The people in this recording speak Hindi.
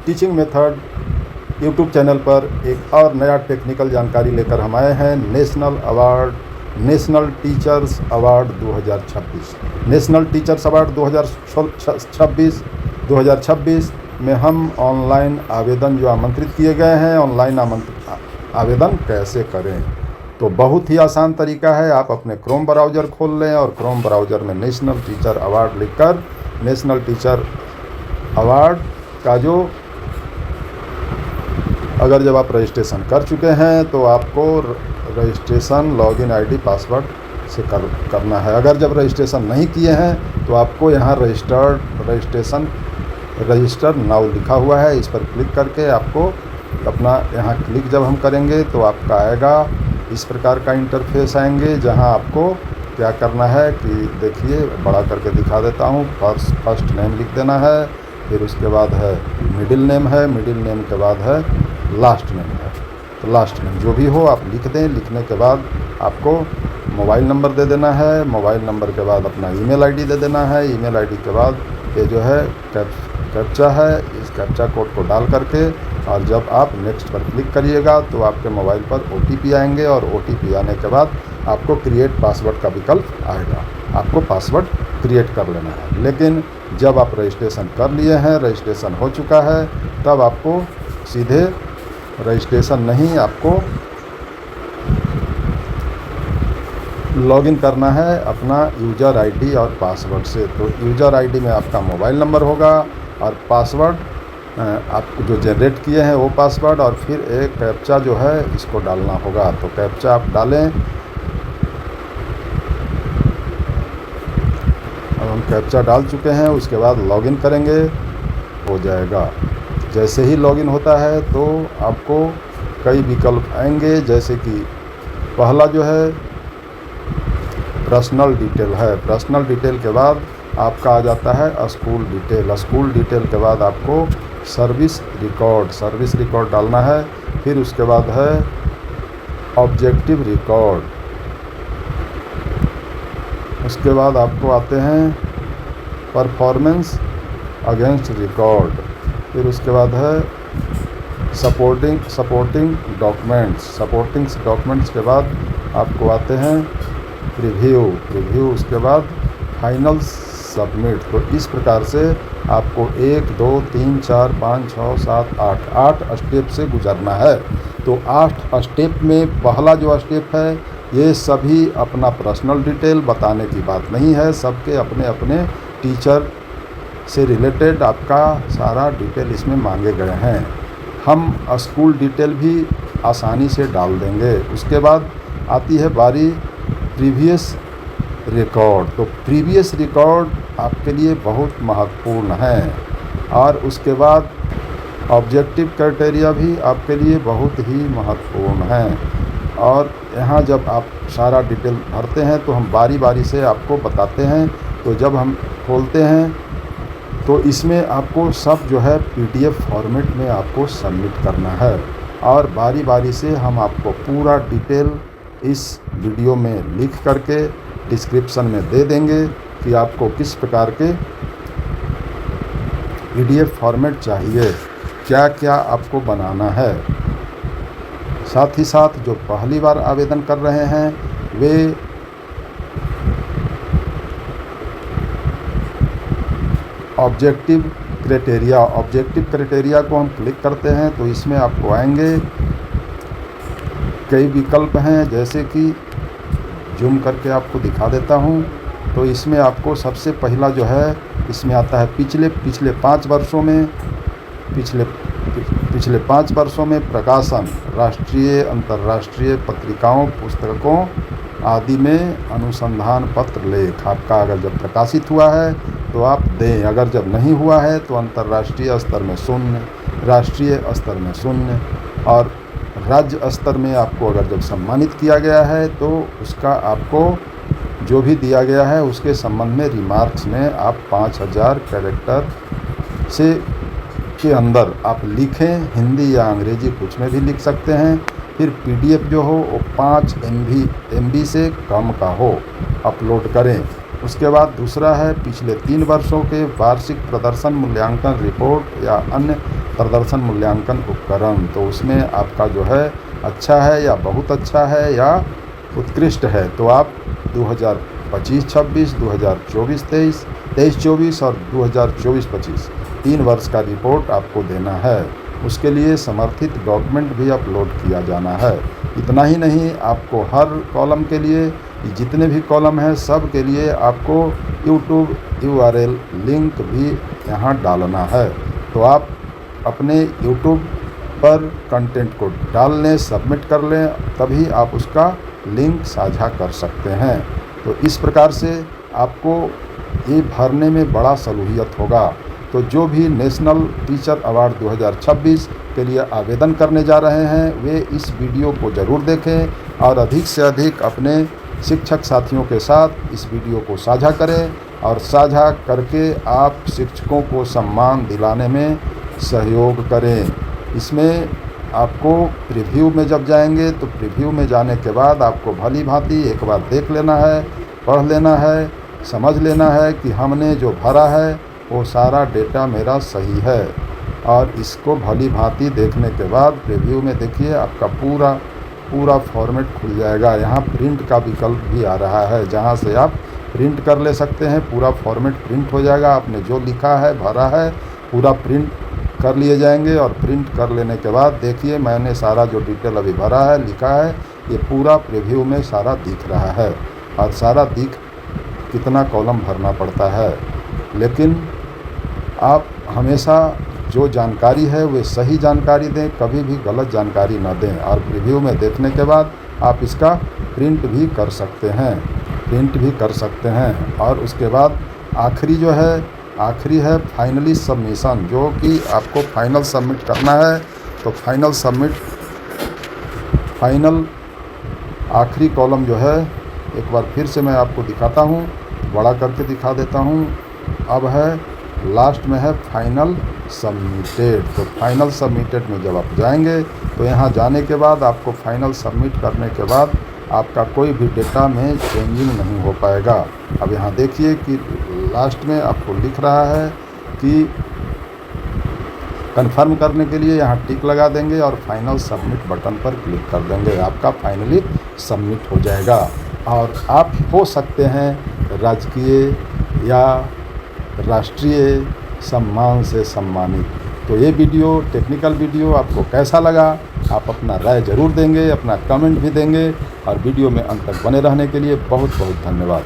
टीचिंग मेथड यूट्यूब चैनल पर एक और नया टेक्निकल जानकारी लेकर हम आए हैं। National teachers award 2026 national teachers award 2026 में हम ऑनलाइन आवेदन जो आमंत्रित किए गए हैं, ऑनलाइन आवेदन कैसे करें। तो बहुत ही आसान तरीका है। आप अपने क्रोम ब्राउज़र खोल लें और क्रोम ब्राउज़र में नेशनल टीचर अवार्ड लिखकर नेशनल टीचर अवार्ड का जो अगर जब आप रजिस्ट्रेशन कर चुके हैं तो आपको रजिस्ट्रेशन लॉगिन आईडी पासवर्ड से करना है। अगर जब रजिस्ट्रेशन नहीं किए हैं तो आपको यहाँ रजिस्टर नाउ लिखा हुआ है, इस पर क्लिक करके आपको अपना यहाँ क्लिक जब हम करेंगे तो आपका आएगा इस प्रकार का इंटरफेस आएंगे, जहाँ आपको क्या करना है कि देखिए बड़ा करके दिखा देता हूँ। फर्स्ट नेम लिख देना है, फिर उसके बाद है मिडिल नेम है, मिडिल नेम के बाद है लास्ट नेम है। तो लास्ट नेम जो भी हो आप लिख दें। लिखने के बाद आपको मोबाइल नंबर दे देना है, मोबाइल नंबर के बाद अपना ईमेल आईडी दे देना है। ईमेल आईडी के बाद ये जो है कैप्चा है, इस कैप्चा कोड को डाल करके और जब आप नेक्स्ट पर क्लिक करिएगा तो आपके मोबाइल पर OTP आएंगे और OTP आने के बाद आपको क्रिएट पासवर्ड का विकल्प आएगा। आपको पासवर्ड क्रिएट कर लेना है। लेकिन जब आप रजिस्ट्रेशन कर लिए हैं, रजिस्ट्रेशन हो चुका है, तब आपको सीधे रजिस्ट्रेशन नहीं, आपको लॉगिन करना है अपना यूज़र आईडी और पासवर्ड से। तो यूज़र आईडी में आपका मोबाइल नंबर होगा और पासवर्ड आपको जो जनरेट किए हैं वो पासवर्ड, और फिर एक कैप्चा जो है इसको डालना होगा। तो कैप्चा आप डालें। अब हम कैप्चा डाल चुके हैं, उसके बाद लॉगिन करेंगे, हो जाएगा। जैसे ही लॉगिन होता है तो आपको कई विकल्प आएंगे, जैसे कि पहला जो है पर्सनल डिटेल है। पर्सनल डिटेल के बाद आपका आ जाता है स्कूल डिटेल। स्कूल डिटेल के बाद आपको सर्विस रिकॉर्ड डालना है। फिर उसके बाद है ऑब्जेक्टिव रिकॉर्ड। उसके बाद आपको आते हैं परफॉर्मेंस अगेंस्ट रिकॉर्ड। फिर उसके बाद है सपोर्टिंग डॉक्यूमेंट्स के बाद आपको आते हैं प्रीव्यू, उसके बाद फाइनल सबमिट। तो इस प्रकार से आपको 1 2 3 4 5 6 7 8 स्टेप से गुजरना है। तो 8 स्टेप में पहला जो स्टेप है, ये सभी अपना पर्सनल डिटेल बताने की बात नहीं है, सबके अपने अपने टीचर से रिलेटेड आपका सारा डिटेल इसमें मांगे गए हैं। हम स्कूल डिटेल भी आसानी से डाल देंगे। उसके बाद आती है बारी प्रीवियस रिकॉर्ड। तो प्रीवियस रिकॉर्ड आपके लिए बहुत महत्वपूर्ण है। और उसके बाद ऑब्जेक्टिव क्राइटेरिया भी आपके लिए बहुत ही महत्वपूर्ण है। और यहाँ जब आप सारा डिटेल भरते हैं तो हम बारी बारी से आपको बताते हैं। तो जब हम खोलते हैं तो इसमें आपको सब जो है PDF फॉर्मेट में आपको सबमिट करना है। और बारी बारी से हम आपको पूरा डिटेल इस वीडियो में लिख करके डिस्क्रिप्शन में दे देंगे कि आपको किस प्रकार के PDF फॉर्मेट चाहिए, क्या क्या आपको बनाना है। साथ ही साथ जो पहली बार आवेदन कर रहे हैं वे ऑब्जेक्टिव क्राइटेरिया को हम क्लिक करते हैं तो इसमें आपको आएंगे कई विकल्प हैं, जैसे कि जूम करके आपको दिखा देता हूं। तो इसमें आपको सबसे पहला जो है इसमें आता है पिछले 5 वर्षों में पिछले 5 वर्षों में प्रकाशन, राष्ट्रीय अंतर्राष्ट्रीय पत्रिकाओं पुस्तकों आदि में अनुसंधान पत्र लेख आपका अगर जब प्रकाशित हुआ है तो आप दें। अगर जब नहीं हुआ है तो अंतर्राष्ट्रीय स्तर में 0, राष्ट्रीय स्तर में 0 और राज्य स्तर में आपको अगर जब सम्मानित किया गया है तो उसका आपको जो भी दिया गया है उसके संबंध में रिमार्क्स में आप 5000 कैरेक्टर से के अंदर आप लिखें। हिंदी या अंग्रेजी कुछ में भी लिख सकते हैं। फिर PDF जो हो वो 5 MB से कम का हो, अपलोड करें। उसके बाद दूसरा है पिछले 3 वर्षों के वार्षिक प्रदर्शन मूल्यांकन रिपोर्ट या अन्य प्रदर्शन मूल्यांकन उपकरण, तो उसमें आपका जो है अच्छा है या बहुत अच्छा है या उत्कृष्ट है, तो आप 2025-26, 2024-23, 23-24 और 2024-25 3 वर्ष का रिपोर्ट आपको देना है। उसके लिए समर्थित डॉक्यूमेंट भी अपलोड किया जाना है। इतना ही नहीं, आपको हर कॉलम के लिए, जितने भी कॉलम हैं सब के लिए आपको यूट्यूब URL लिंक भी यहाँ डालना है। तो आप अपने यूट्यूब पर कंटेंट को डाल लें, सबमिट कर लें, तभी आप उसका लिंक साझा कर सकते हैं। तो इस प्रकार से आपको ये भरने में बड़ा सहूलियत होगा। तो जो भी नेशनल टीचर अवार्ड 2026 के लिए आवेदन करने जा रहे हैं वे इस वीडियो को ज़रूर देखें और अधिक से अधिक अपने शिक्षक साथियों के साथ इस वीडियो को साझा करें और साझा करके आप शिक्षकों को सम्मान दिलाने में सहयोग करें। इसमें आपको प्रीव्यू में जब जाएंगे तो प्रीव्यू में जाने के बाद आपको भली भांति एक बार देख लेना है, पढ़ लेना है, समझ लेना है कि हमने जो भरा है वो सारा डेटा मेरा सही है। और इसको भली भांति देखने के बाद प्रीव्यू में देखिए आपका पूरा फॉर्मेट खुल जाएगा। यहाँ प्रिंट का विकल्प भी आ रहा है जहाँ से आप प्रिंट कर ले सकते हैं। पूरा फॉर्मेट प्रिंट हो जाएगा, आपने जो लिखा है भरा है पूरा प्रिंट कर लिए जाएंगे। और प्रिंट कर लेने के बाद देखिए मैंने सारा जो डिटेल अभी भरा है, लिखा है, ये पूरा प्रीव्यू में सारा दिख रहा है। और सारा दिख कितना कॉलम भरना पड़ता है, लेकिन आप हमेशा जो जानकारी है वे सही जानकारी दें, कभी भी गलत जानकारी न दें। और प्रीव्यू में देखने के बाद आप इसका प्रिंट भी कर सकते हैं। और उसके बाद आखिरी है फाइनली सबमिशन, जो कि आपको फाइनल सबमिट करना है। तो फाइनल आखिरी कॉलम जो है, एक बार फिर से मैं आपको दिखाता हूँ, बड़ा करके दिखा देता हूँ। अब है लास्ट में है फाइनल सबमिटेड। तो फाइनल सबमिटेड में जब आप जाएंगे तो यहाँ जाने के बाद आपको फाइनल सबमिट करने के बाद आपका कोई भी डेटा में चेंजिंग नहीं हो पाएगा। अब यहाँ देखिए कि लास्ट में आपको लिख रहा है कि कंफर्म करने के लिए यहाँ टिक लगा देंगे और फाइनल सबमिट बटन पर क्लिक कर देंगे, आपका फाइनली सबमिट हो जाएगा। और आप हो सकते हैं राजकीय या राष्ट्रीय सम्मान से सम्मानित। तो ये वीडियो, टेक्निकल वीडियो आपको कैसा लगा, आप अपना राय ज़रूर देंगे, अपना कमेंट भी देंगे। और वीडियो में अंत तक बने रहने के लिए बहुत बहुत धन्यवाद।